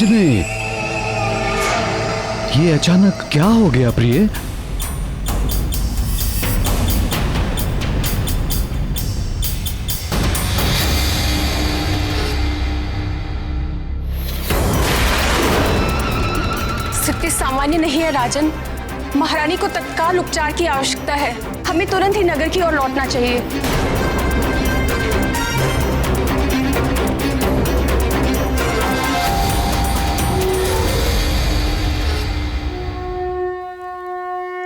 अंजने, ये अचानक क्या हो गया प्रिय? स्थिति सामान्य नहीं है राजन। महारानी को तत्काल उपचार की आवश्यकता है। हमें तुरंत ही नगर की ओर लौटना चाहिए।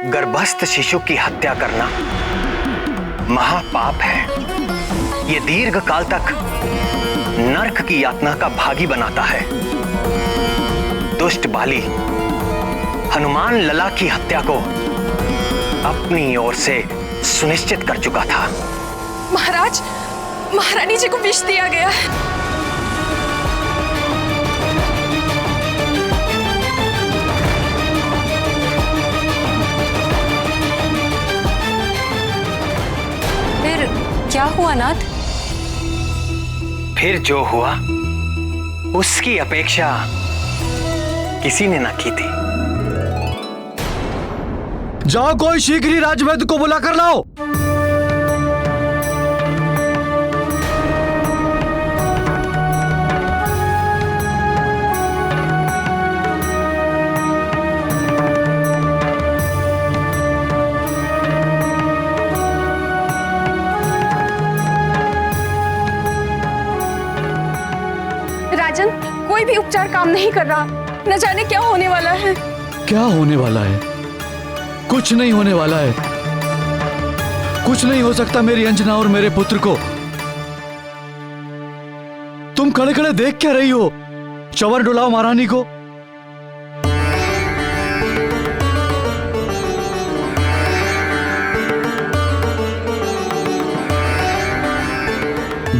गर्भस्थ शिशु की हत्या करना महापाप है। ये दीर्घ काल तक नरक की यातना का भागी बनाता है। दुष्ट बाली हनुमान लला की हत्या को अपनी ओर से सुनिश्चित कर चुका था। महाराज, महारानी जी को विष दिया गया है। फिर क्या हुआ नाथ? फिर जो हुआ उसकी अपेक्षा किसी ने ना की थी। जाओ, कोई शीघ्र ही राजवैद्य को बुला कर लाओ। राजन, कोई भी उपचार काम नहीं कर रहा। न जाने क्या होने वाला है। क्या होने वाला है? कुछ नहीं होने वाला है। कुछ नहीं हो सकता मेरी अंजना और मेरे पुत्र को। तुम खड़े खड़े देख क्या रही हो? चवर डुलाओ महारानी को।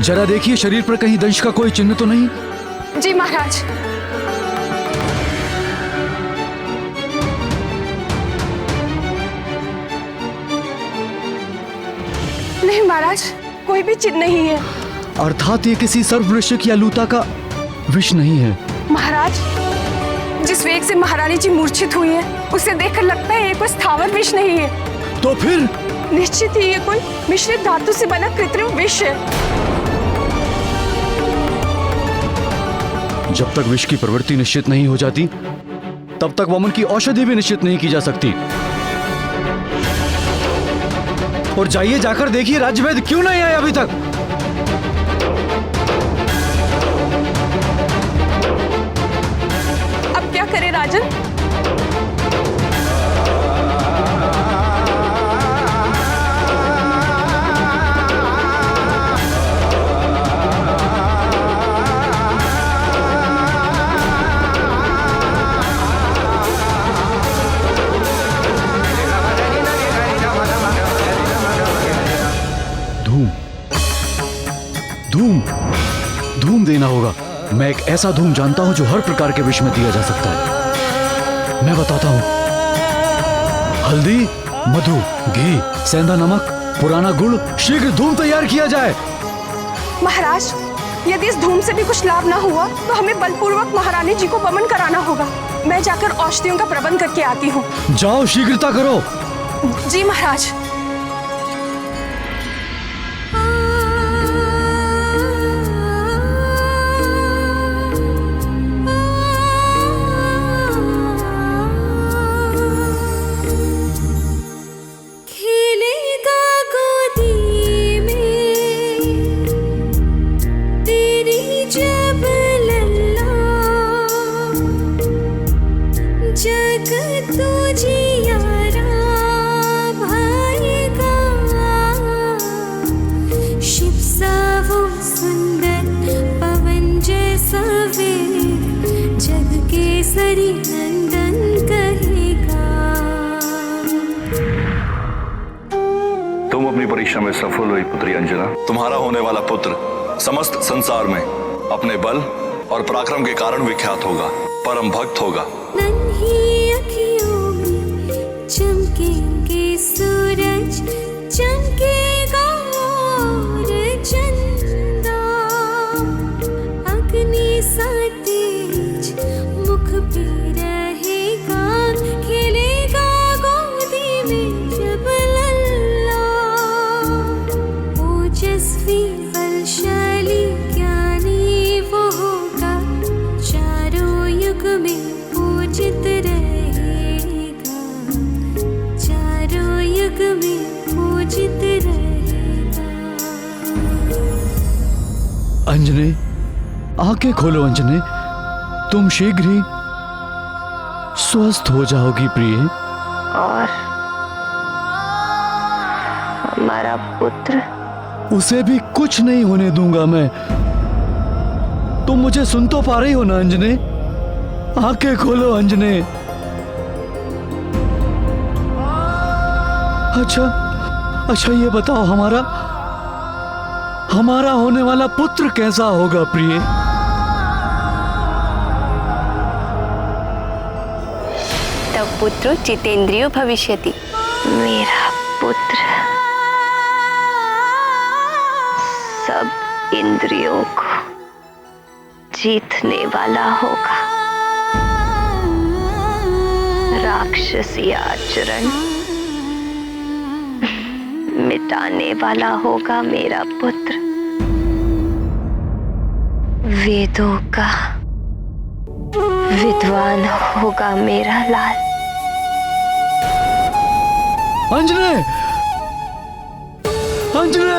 जरा देखिए शरीर पर कहीं दंश का कोई चिन्ह तो नहीं? जी महाराज। नहीं महाराज, कोई भी चिन्ह नहीं है। अर्थात ये किसी सर्ववृश्चिक या लूता का विष नहीं है। महाराज, जिस वेग से महारानी जी मूर्छित हुई है उसे देखकर लगता है ये कोई स्थावर विष नहीं है। तो फिर? निश्चित ही ये कोई मिश्रित धातु से बना कृत्रिम विष है। जब तक विष की प्रवृत्ति निश्चित नहीं हो जाती तब तक वमन की औषधि भी निश्चित नहीं की जा सकती। और जाइए, जाकर देखिए राजवैद्य क्यों नहीं आए अभी तक। अब क्या करे राजन? धूम धूम देना होगा। मैं एक ऐसा धूम जानता हूं जो हर प्रकार के विष में दिया जा सकता है। मैं बताता हूं। हल्दी, मधु, घी, सेंधा नमक, पुराना गुड़, शीघ्र धूम तैयार किया जाए। महाराज, यदि इस धूम से भी कुछ लाभ ना हुआ तो हमें बलपूर्वक महारानी जी को वमन कराना होगा। मैं जाकर औषधियों का प्रबंध करके आती हूँ। जाओ, शीघ्रता करो। जी महाराज। तुम अपनी परीक्षा में सफल हुई पुत्री अंजना। तुम्हारा होने वाला पुत्र समस्त संसार में अपने बल और पराक्रम के कारण विख्यात होगा, परम भक्त होगा। नन्ही अखियों में चमकेंगे सूरज, चमकेगा और चंदा, अग्नि सा तेज अंजने, आंखें खोलो अंजने, तुम शीघ्र ही स्वस्थ हो जाओगी प्रिय। और हमारा पुत्र? उसे भी कुछ नहीं होने दूंगा मैं। तुम मुझे सुन तो पा रही हो ना अंजने? आंखें खोलो अंजने। अच्छा ये बताओ, हमारा होने वाला पुत्र कैसा होगा प्रिय? तब पुत्रो जितेंद्रियो भविष्यति। मेरा पुत्र सब इंद्रियों को जीतने वाला होगा, राक्षसी आचरण मिटाने वाला होगा मेरा पुत्र, वेदों का विद्वान होगा मेरा लाल। अंजने, अंजने!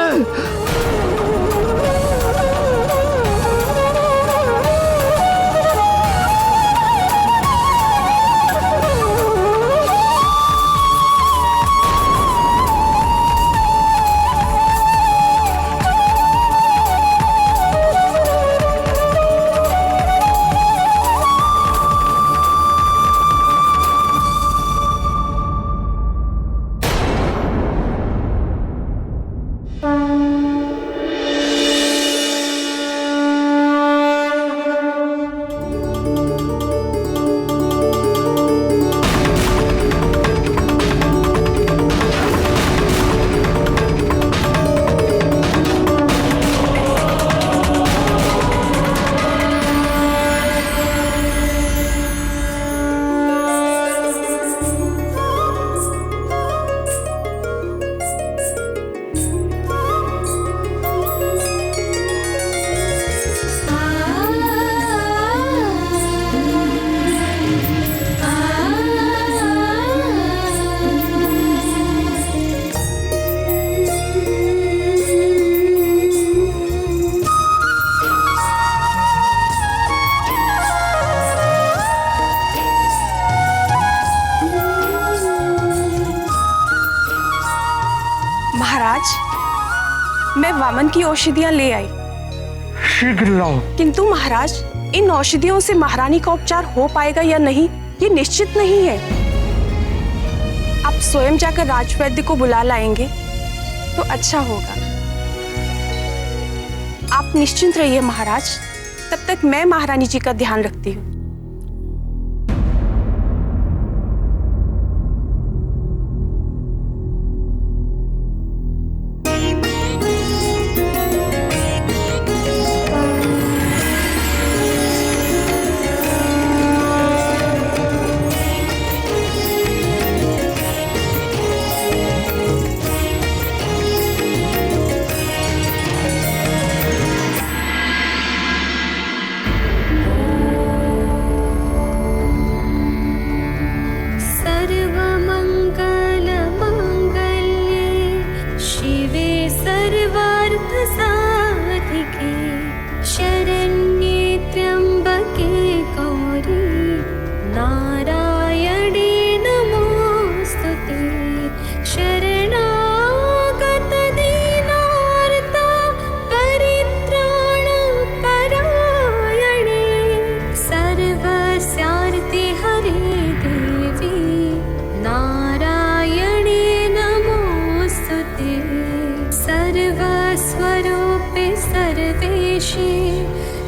मैं वामन की औषधियां ले आई। शीघ्र लाओ। किंतु महाराज, इन औषधियों से महारानी का उपचार हो पाएगा या नहीं, ये निश्चित नहीं है। आप स्वयं जाकर राजवैद्य को बुला लाएंगे तो अच्छा होगा। आप निश्चिंत रहिए महाराज, तब तक मैं महारानी जी का ध्यान रखती हूँ।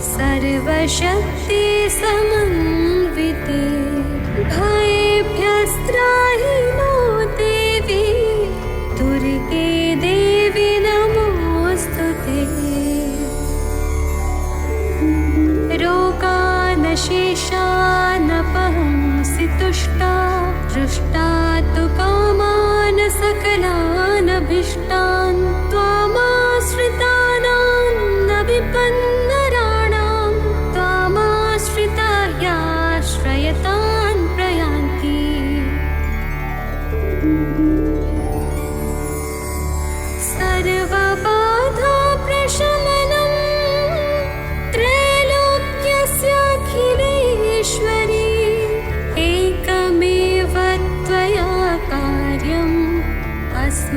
सर्वशक्ति समन्विते भयेभ्यस्त्राहि नो देवी दुर्गे देवी नमोस्तुते। रोगानशेषानपहंसि तुष्टा दृष्टा तु कामान् सकलानभीष्टान् त्वामाश्रितानां न विपन्नराणां त्वामाश्रिता ह्याश्रयतान् प्रयान्ति। सर्वबाधा प्रशमनं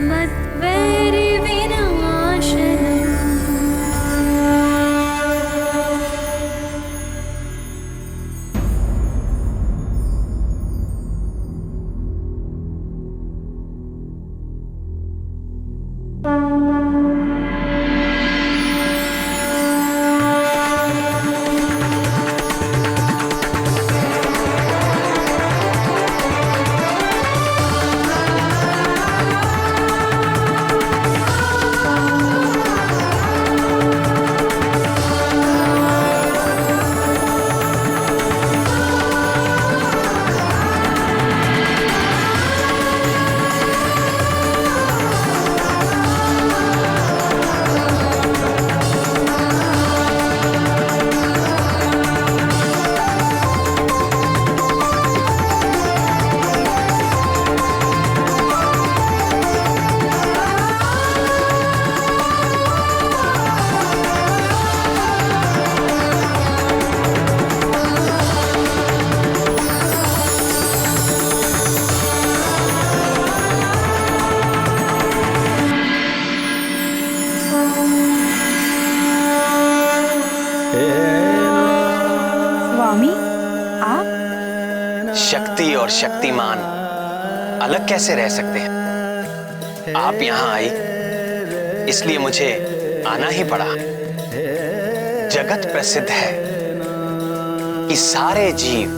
मद्वैरिविनाशनम्। स्वामी, आप? शक्ति और शक्तिमान अलग कैसे रह सकते हैं? आप यहां आई इसलिए मुझे आना ही पड़ा। जगत प्रसिद्ध है कि सारे जीव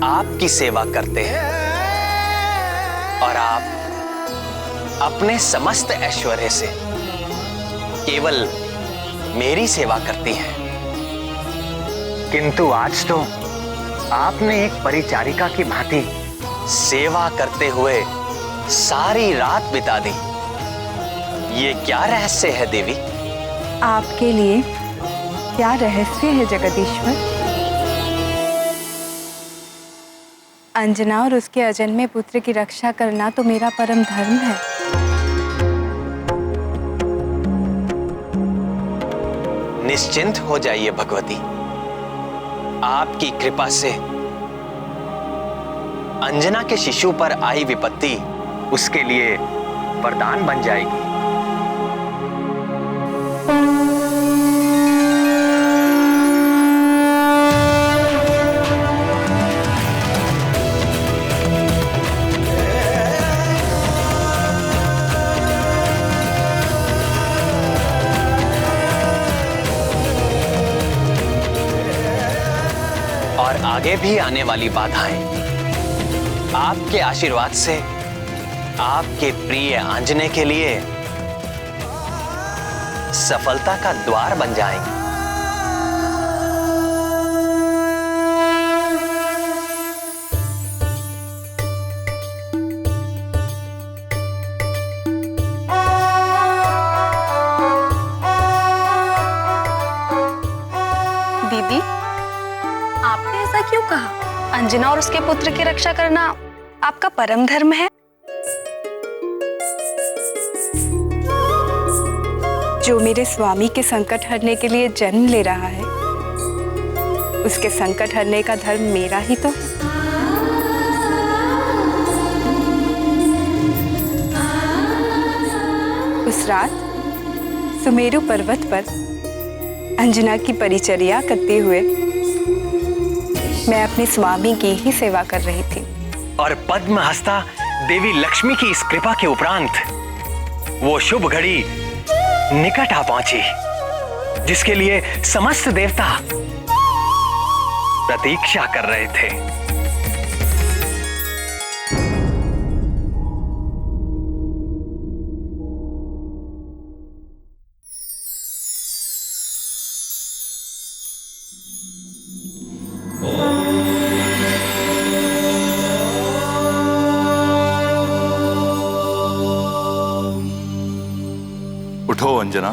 आपकी सेवा करते हैं और आप अपने समस्त ऐश्वर्य से केवल मेरी सेवा करती हैं। किंतु आज तो आपने एक परिचारिका की भांति सेवा करते हुए सारी रात बिता दी। ये क्या रहस्य है देवी? आपके लिए क्या रहस्य है जगदीश्वर? अंजना और उसके अजन्मे पुत्र की रक्षा करना तो मेरा परम धर्म है। निश्चिंत हो जाइए भगवती, आपकी कृपा से अंजना के शिशु पर आई विपत्ति उसके लिए वरदान बन जाएगी। और आगे भी आने वाली बाधाएं आपके आशीर्वाद से आपके प्रिय आंजने के लिए सफलता का द्वार बन जाएंगे। दीदी, आपने ऐसा क्यों कहा? अंजना और उसके पुत्र की रक्षा करना आपका परम धर्म है। जो मेरे स्वामी के संकट हरने के लिए जन्म ले रहा है, उसके संकट हरने का धर्म मेरा ही तो है। उस रात सुमेरु पर्वत पर अंजना की परिचर्या करते हुए मैं अपने स्वामी की ही सेवा कर रही थी। और पद्म हस्ता देवी लक्ष्मी की इस कृपा के उपरांत वो शुभ घड़ी निकट आ पहुंची जिसके लिए समस्त देवता प्रतीक्षा कर रहे थे। उठो अंजना।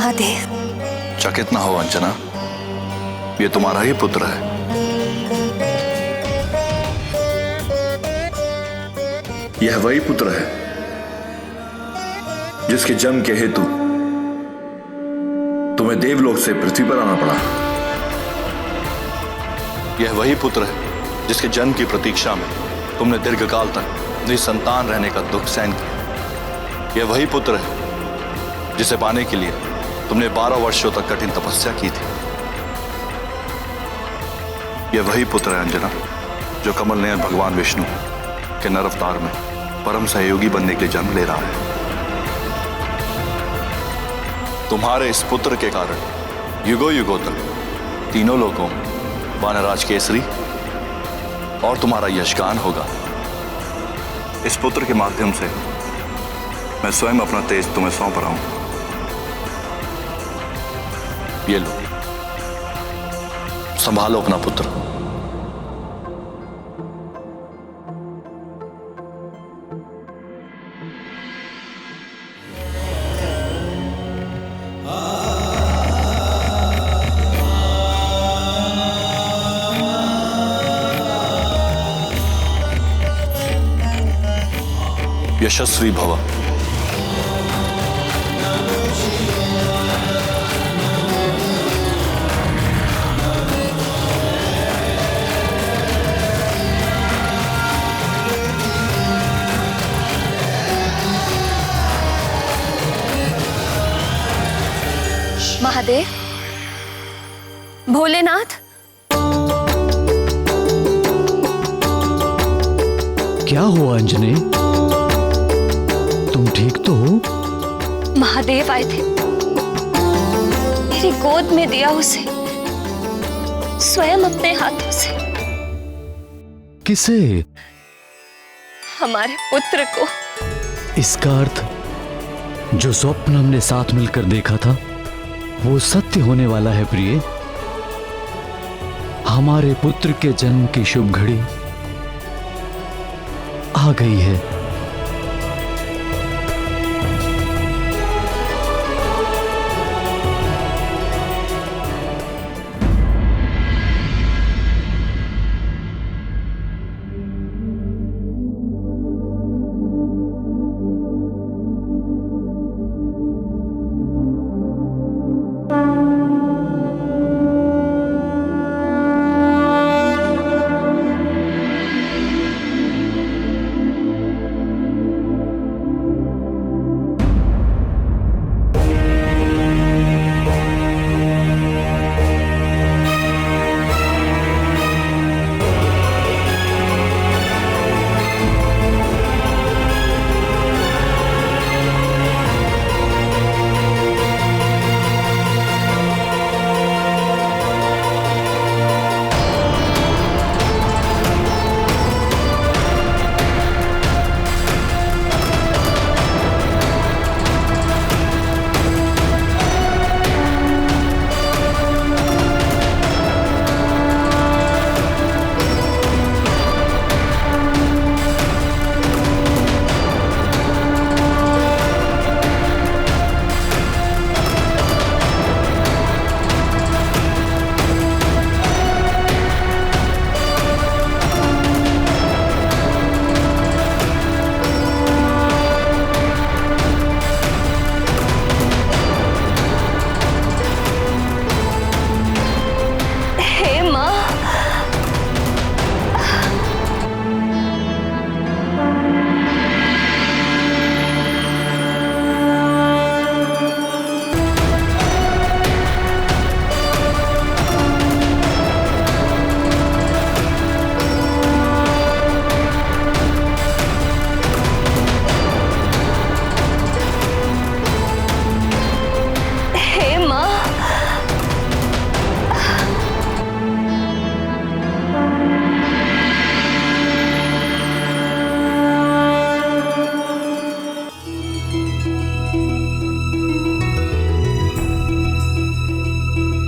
महादेव। चकित ना हो अंजना, ये तुम्हारा ही पुत्र है। यह वही पुत्र है जिसके जन्म के हेतु तुम्हें देवलोक से पृथ्वी पर आना पड़ा। यह वही पुत्र है जिसके जन्म की प्रतीक्षा में तुमने दीर्घकाल तक निसंतान रहने का दुख सहन किया। यह वही पुत्र है जिसे पाने के लिए तुमने 12 वर्षों तक कठिन तपस्या की थी। यह वही पुत्र है अंजना जो कमल नयन भगवान विष्णु के नर अवतार में परम सहयोगी बनने के लिए जन्म ले रहा है। तुम्हारे इस पुत्र के कारण युगों युगों तक तीनों लोगों वानराज केसरी और तुम्हारा यशगान होगा। इस पुत्र के माध्यम से मैं स्वयं अपना तेज तुम्हें सौंप रहा हूं। ये लो, संभालो अपना पुत्र। यशस्वी भव। महादेव, भोलेनाथ, क्या हुआ अंजने? तुम ठीक तो हो? महादेव आए थे, मेरी गोद में दिया उसे स्वयं अपने हाथों से। किसे? हमारे पुत्र को। इसका अर्थ जो स्वप्न हमने साथ मिलकर देखा था वो सत्य होने वाला है प्रिय। हमारे पुत्र के जन्म की शुभ घड़ी आ गई है।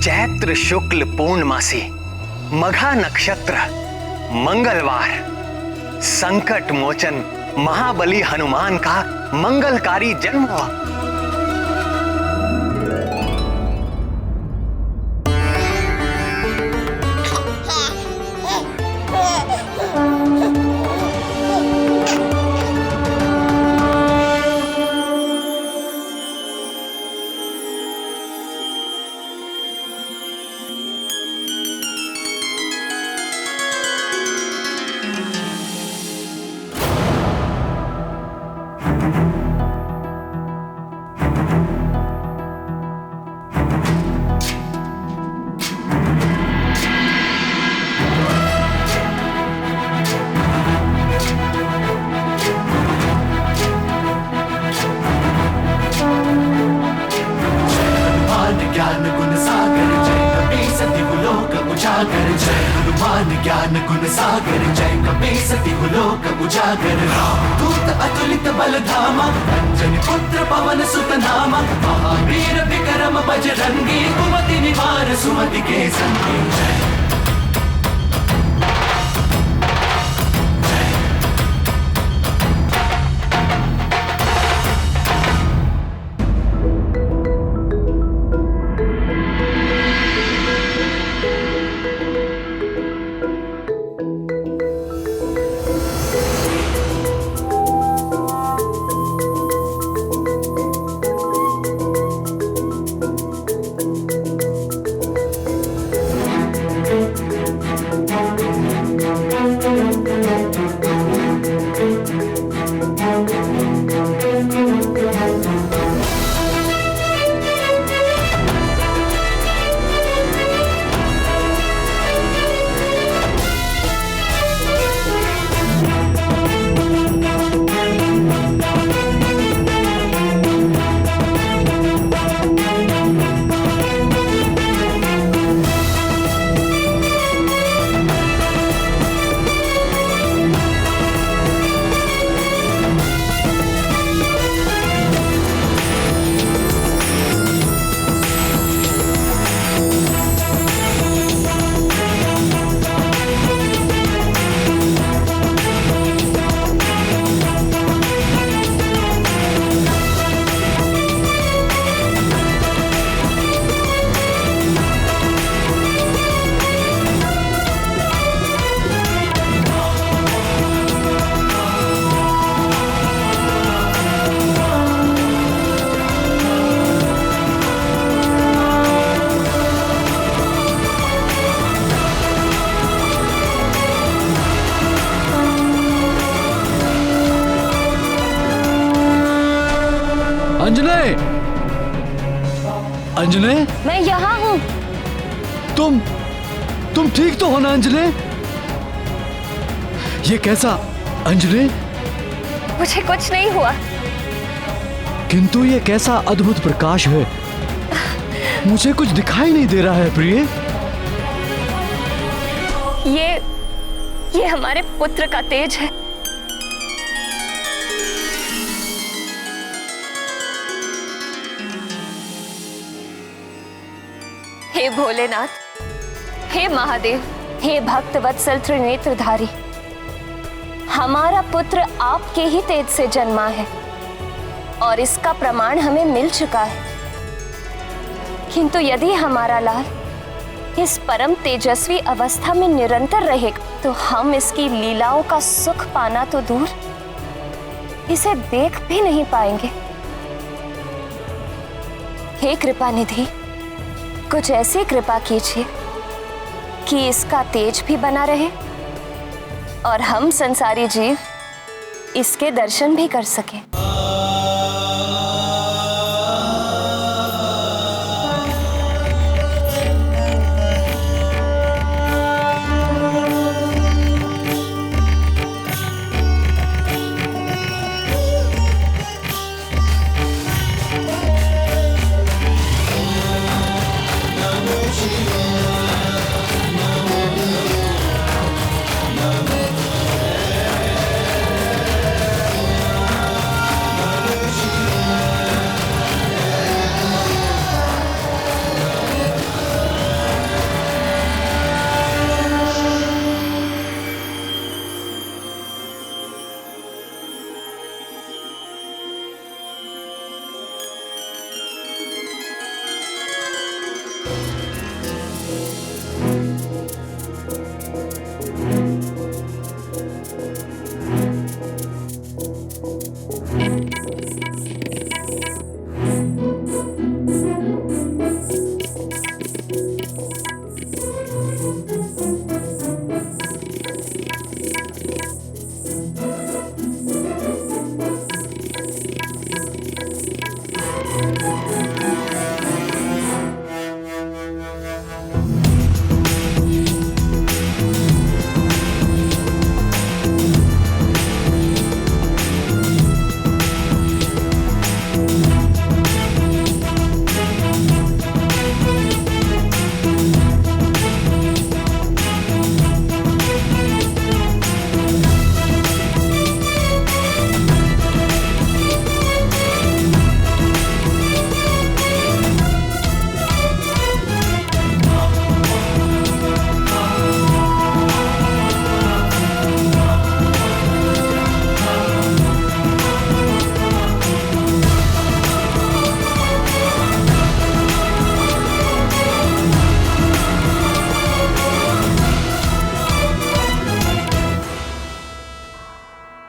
चैत्र शुक्ल पूर्णमासी मघा नक्षत्र मंगलवार संकट मोचन महाबली हनुमान का मंगलकारी जन्म हुआ। ज्ञान गुण सागर जय कपे सति लोक उजागर दूत अतुलित बल धामा अंजनी पुत्र पवन सुत नामा महावीर विक्रम बजरंगी कुमति निवार सुमति के संगी जय अंजने, अंजने, मैं यहाँ हूँ। तुम ठीक तो हो ना अंजने? ये कैसा अंजने? मुझे कुछ नहीं हुआ। किंतु ये कैसा अद्भुत प्रकाश है, मुझे कुछ दिखाई नहीं दे रहा है प्रिय। ये हमारे पुत्र का तेज है। हे भोलेनाथ, हे महादेव, हे भक्त वत्सल त्रिनेत्रधारी, हमारा पुत्र आपके ही तेज से जन्मा है और इसका प्रमाण हमें मिल चुका है। किंतु यदि हमारा लाल इस परम तेजस्वी अवस्था में निरंतर रहेगा तो हम इसकी लीलाओं का सुख पाना तो दूर, इसे देख भी नहीं पाएंगे। हे कृपा निधि, कुछ ऐसी कृपा कीजिए कि इसका तेज भी बना रहे और हम संसारी जीव इसके दर्शन भी कर सकें।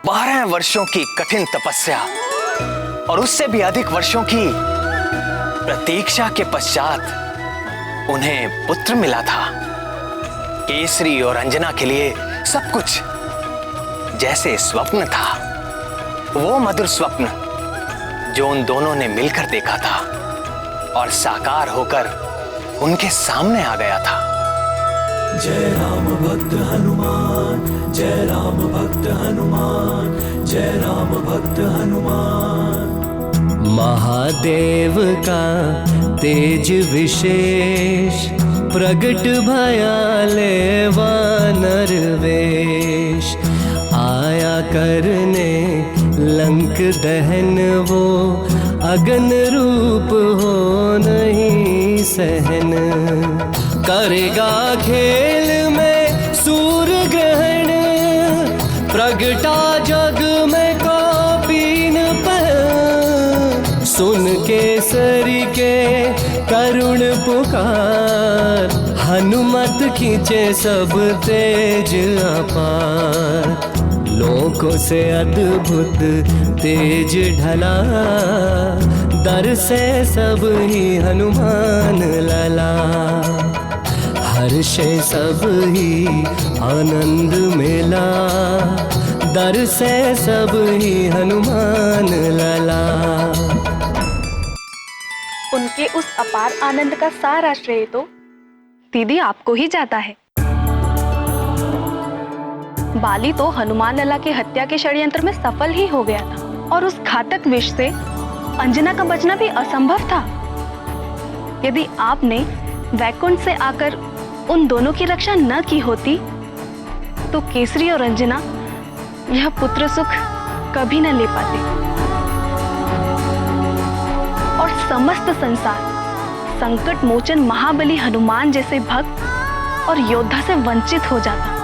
12 वर्षों की कठिन तपस्या और उससे भी अधिक वर्षों की प्रतीक्षा के पश्चात उन्हें पुत्र मिला था। केसरी और अंजना के लिए सब कुछ जैसे स्वप्न था, वो मधुर स्वप्न जो उन दोनों ने मिलकर देखा था और साकार होकर उनके सामने आ गया था। जय राम भक्त हनुमान, जय राम भक्त हनुमान, जय राम भक्त हनुमान। महादेव का तेज विशेष प्रगट भयाले वानर वेश, आया करने लंक दहन वो अगन रूप हो नहीं सहन, करेगा खेल में सूर्य ग्रहण, प्रगटा जग में कौपीन पहन, सुन केसरी के करुण पुकार, हनुमत खींचे सब तेज अपार, लोकों से अद्भुत तेज ढला, दर से सब ही हनुमान लला, हर्षे सब ही आनंद मिला, दर से सब ही हनुमान लला। उनके उस अपार आनंद का सारा श्रेय तो दीदी आपको ही जाता है। बाली तो हनुमान लला की हत्या के षड्यंत्र में सफल ही हो गया था और उस घातक विष से अंजना का बचना भी असंभव था। यदि आपने वैकुंठ से आकर उन दोनों की रक्षा न की होती तो केसरी और अंजना यह पुत्र सुख कभी न ले पाते और समस्त संसार संकट मोचन महाबली हनुमान जैसे भक्त और योद्धा से वंचित हो जाता।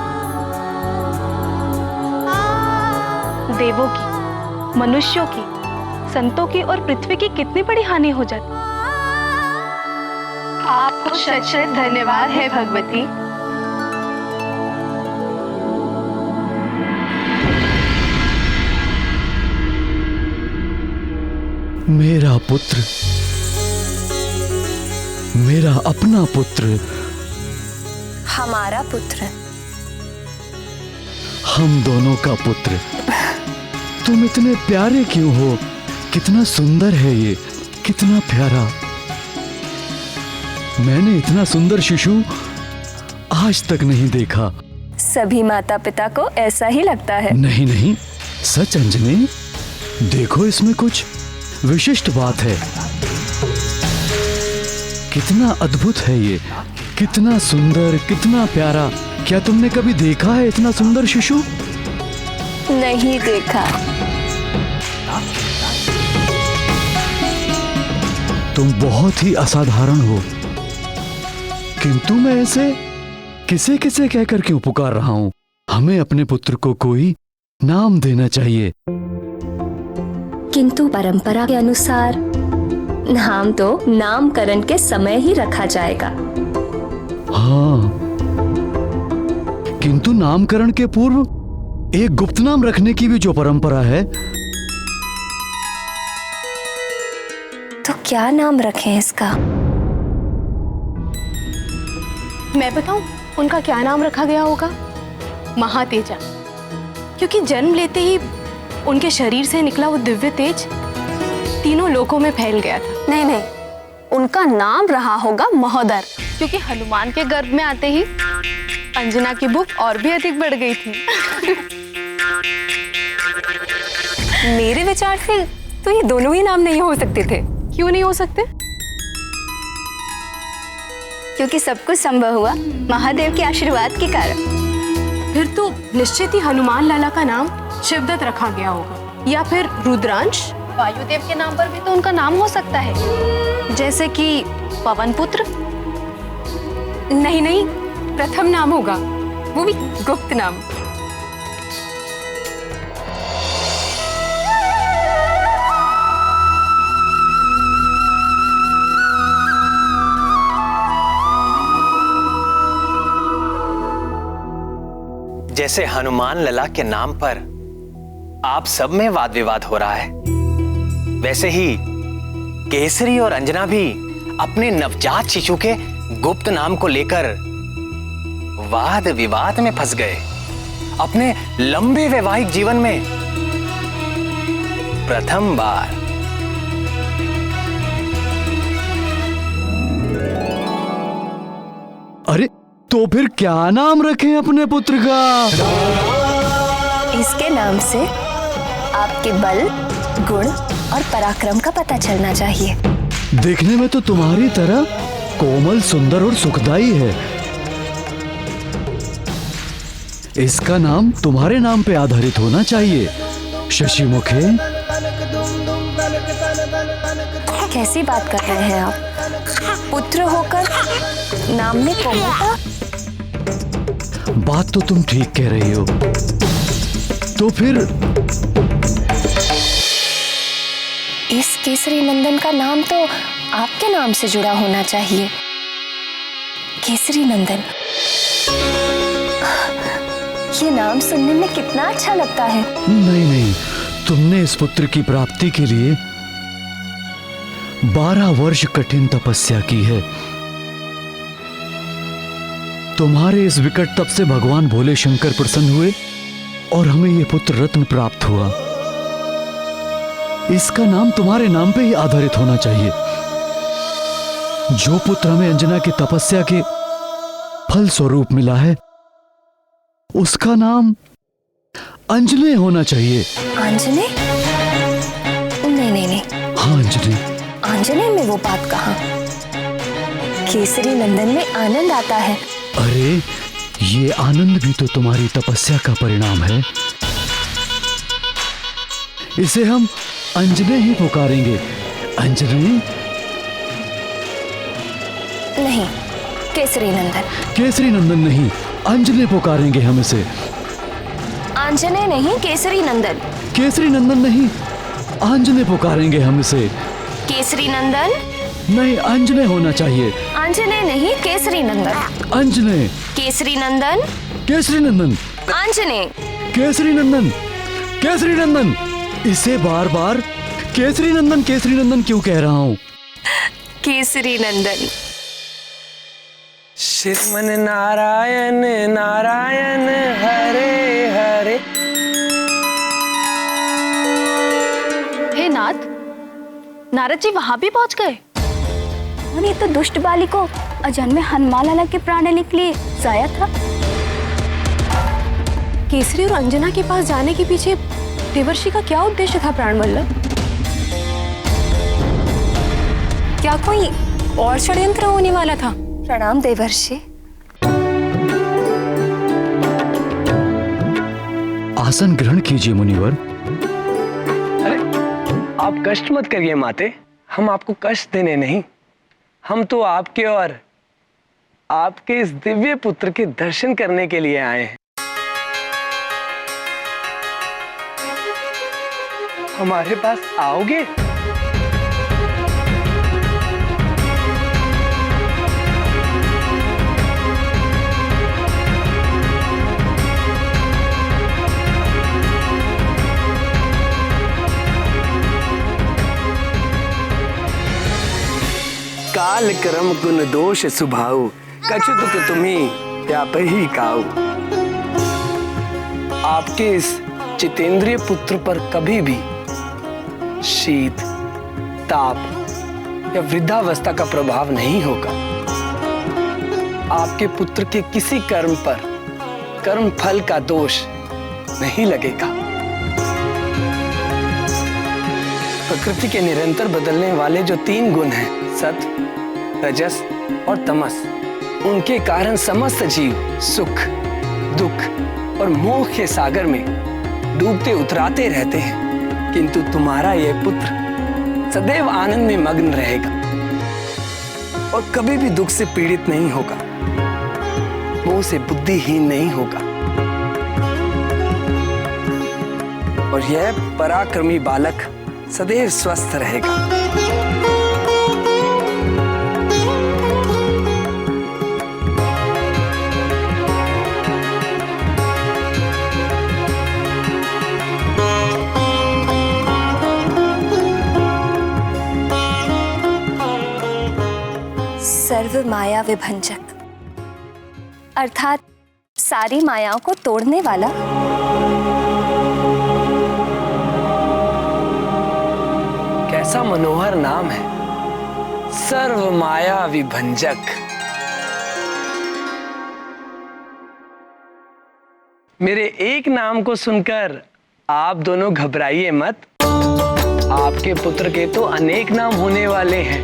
देवों की, मनुष्यों की, संतों की और पृथ्वी की कितनी बड़ी हानि हो जाती। आपको शत शत धन्यवाद है भगवती। मेरा पुत्र, मेरा अपना पुत्र, हमारा पुत्र, हम दोनों का पुत्र। तुम इतने प्यारे क्यों हो? कितना सुंदर है ये, कितना प्यारा। मैंने इतना सुंदर शिशु आज तक नहीं देखा। सभी माता पिता को ऐसा ही लगता है। नहीं नहीं, सच अंजनी, देखो इसमें कुछ विशिष्ट बात है। कितना अद्भुत है ये, कितना सुंदर, कितना प्यारा। क्या तुमने कभी देखा है इतना सुंदर शिशु? नहीं देखा। तुम बहुत ही असाधारण हो, किंतु मैं ऐसे किसे किसे कहकर क्यों पुकार रहा हूं? हमें अपने पुत्र को कोई नाम देना चाहिए। किंतु परंपरा के अनुसार नाम तो नामकरण के समय ही रखा जाएगा। हाँ, किंतु नामकरण के पूर्व एक गुप्त नाम रखने की भी जो परंपरा है। तो क्या नाम रखें इसका? मैं बताऊं उनका क्या नाम रखा गया होगा? महातेजा, क्योंकि जन्म लेते ही उनके शरीर से निकला वो दिव्य तेज तीनों लोकों में फैल गया था। नहीं नहीं, उनका नाम रहा होगा महोदर, क्योंकि हनुमान के गर्भ में आते ही अंजना की भूख और भी अधिक बढ़ गई थी। मेरे विचार से तो ये दोनों ही नाम नहीं हो सकते थे। क्यों नहीं हो सकते? क्योंकि सब कुछ संभव हुआ महादेव के आशीर्वाद के कारण। फिर तो निश्चित ही हनुमान लाला का नाम शिवदत्त रखा गया होगा, या फिर रुद्रांश। वायुदेव के नाम पर भी तो उनका नाम हो सकता है, जैसे कि पवन पुत्र। नहीं नहीं, प्रथम नाम होगा, वो भी गुप्त नाम। जैसे हनुमान लला के नाम पर आप सब में वाद विवाद हो रहा है, वैसे ही केसरी और अंजना भी अपने नवजात शिशु के गुप्त नाम को लेकर वाद विवाद में फंस गए। अपने लंबे वैवाहिक जीवन में प्रथम बार। अरे तो फिर क्या नाम रखें अपने पुत्र का? इसके नाम से आपके बल, गुण और पराक्रम का पता चलना चाहिए। देखने में तो तुम्हारी तरह कोमल, सुंदर और सुखदाई है। इसका नाम तुम्हारे नाम पे आधारित होना चाहिए, शशिमुखे। कैसी बात कर रहे हैं आप? पुत्र होकर नाम में कोमलता? बात तो तुम ठीक कह रही हो। तो फिर इस केसरी नंदन का नाम तो आपके नाम से जुड़ा होना चाहिए। केसरी नंदन, ये नाम सुनने में कितना अच्छा लगता है। नहीं नहीं, तुमने इस पुत्र की प्राप्ति के लिए 12 वर्ष कठिन तपस्या की है। तुम्हारे इस विकट तप से भगवान भोले शंकर प्रसन्न हुए और हमें यह पुत्र रत्न प्राप्त हुआ। इसका नाम तुम्हारे नाम पे ही आधारित होना चाहिए। जो पुत्र हमें अंजना की तपस्या के फल स्वरूप मिला है, उसका नाम अंजने होना चाहिए। अंजने? नहीं नहीं नहीं, हाँ अंजने। अंजने में वो बात कहाँ? केसरी नंदन में आनंद आता है। अरे ये आनंद भी तो तुम्हारी तपस्या का परिणाम है। इसे हम अंजने ही पुकारेंगे। अंजने नहीं, केसरी नंदन। केसरी नंदन नहीं, अंजने पुकारेंगे हम इसे। अंजने नहीं, केसरी नंदन। केसरी नंदन नहीं, अंजने पुकारेंगे हम इसे। केसरी नंदन नहीं, अंजने होना चाहिए। अंजने नहीं, केसरी नंदन। अंजने। केसरी नंदन। केसरी नंदन। अंजने। केसरी नंदन। केसरी नंदन। इसे बार बार केसरी नंदन क्यों कह रहा हूँ? केसरी नंदन। श्रीमन नारायण नारायण हरे हरे। हे नाथ, नारद जी वहां भी पहुंच गए। और ये तो दुष्ट बाली को अजन्मे हनुमान लाला के प्राण लेने के लिए जाया था। केसरी और अंजना के पास जाने के पीछे देवर्षि का क्या उद्देश्य था प्राण वल्लभ? क्या कोई और षड्यंत्र होने वाला था? प्रणाम देवर्षि। आसन ग्रहण कीजिए मुनिवर। अरे आप कष्ट मत करिए माते, हम आपको कष्ट देने नहीं, हम तो आपके और आपके इस दिव्य पुत्र के दर्शन करने के लिए आए हैं। हमारे पास आओगे? काल कर्म गुण दोष सुभाऊ, कछु दुख तुम्हें व्याप ही काऊ। आपके इस चितेंद्रिय पुत्र पर कभी भी शीत, ताप या वृद्धावस्था का प्रभाव नहीं होगा। आपके पुत्र के किसी कर्म पर कर्म फल का दोष नहीं लगेगा। प्रकृति के निरंतर बदलने वाले जो 3 गुण हैं, सत्व, रजस और तमस, उनके कारण समस्त जीव सुख, दुख और मोह के सागर में डूबते उतराते रहते हैं। किंतु तुम्हारा यह पुत्र सदैव आनंद में मग्न रहेगा और कभी भी दुख से पीड़ित नहीं होगा, मोह से बुद्धिहीन नहीं होगा। और यह पराक्रमी बालक सदैव स्वस्थ रहेगा। सर्व माया विभंजक, अर्थात सारी मायाओं को तोड़ने वाला। कैसा मनोहर नाम है, सर्व माया विभंजक। मेरे एक नाम को सुनकर आप दोनों घबराइए मत। आपके पुत्र के तो अनेक नाम होने वाले हैं।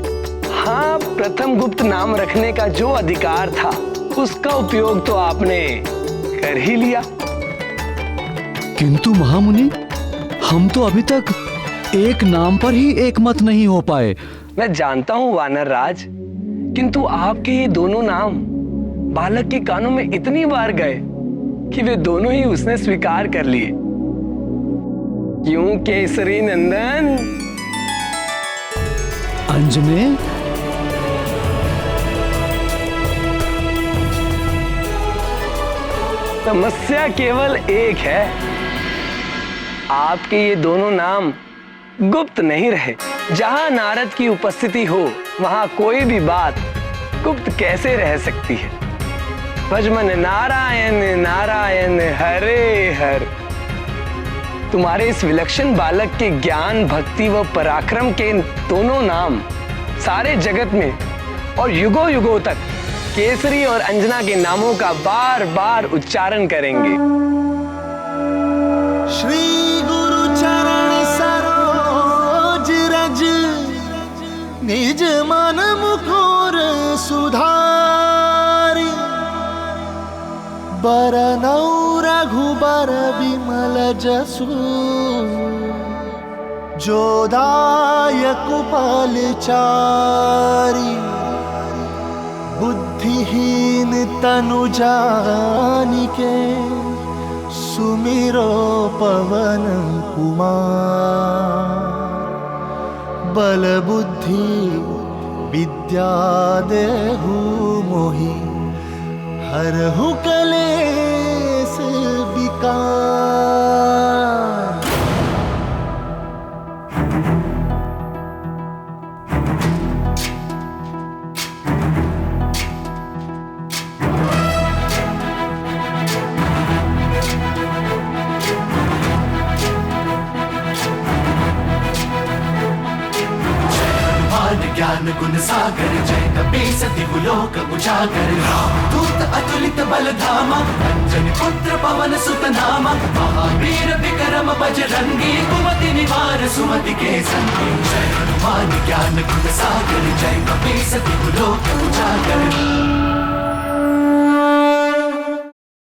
हाँ, प्रथम गुप्त नाम रखने का जो अधिकार था उसका उपयोग तो आपने कर ही लिया। किंतु महामुनि, हम तो अभी तक एक नाम पर ही एक मत नहीं हो पाए। मैं जानता हूं वानर राज, किंतु आपके ये दोनों नाम बालक के कानों में इतनी बार गए कि वे दोनों ही उसने स्वीकार कर लिए। क्यों केसरी नंदन? अंजने, समस्या केवल एक है, आपके ये दोनों नाम गुप्त नहीं रहे। जहां नारद की उपस्थिति हो वहां कोई भी बात गुप्त कैसे रह सकती है। भजमन नारायण नारायण हरे हर। तुम्हारे इस विलक्षण बालक के ज्ञान, भक्ति व पराक्रम के दोनों नाम सारे जगत में और युगों युगों तक केसरी और अंजना के नामों का बार बार उच्चारण करेंगे। श्री गुरु चरण सरोज रज, निज मन मुकुर सुधारी, बरनौ रघुबर विमल जसु, जो दायक फलचारी, बुद्धिहीन तनु जानिके, सुमिरो पवन कुमार, बल बुद्धि विद्या देहु मोहि, हरहु कलेस विकार। ज्ञान गुण सागर, जय कपीस तिहु लोक उजागर। दूत अतुलित बल धामा, अंजनी पुत्र पवन सुत नामा। महावीर विक्रम बजरंगी, कुमति निवार सुमति के संगी। जय हनुमान ज्ञान गुण सागर, जय कपीस तिहु लोक उजागर।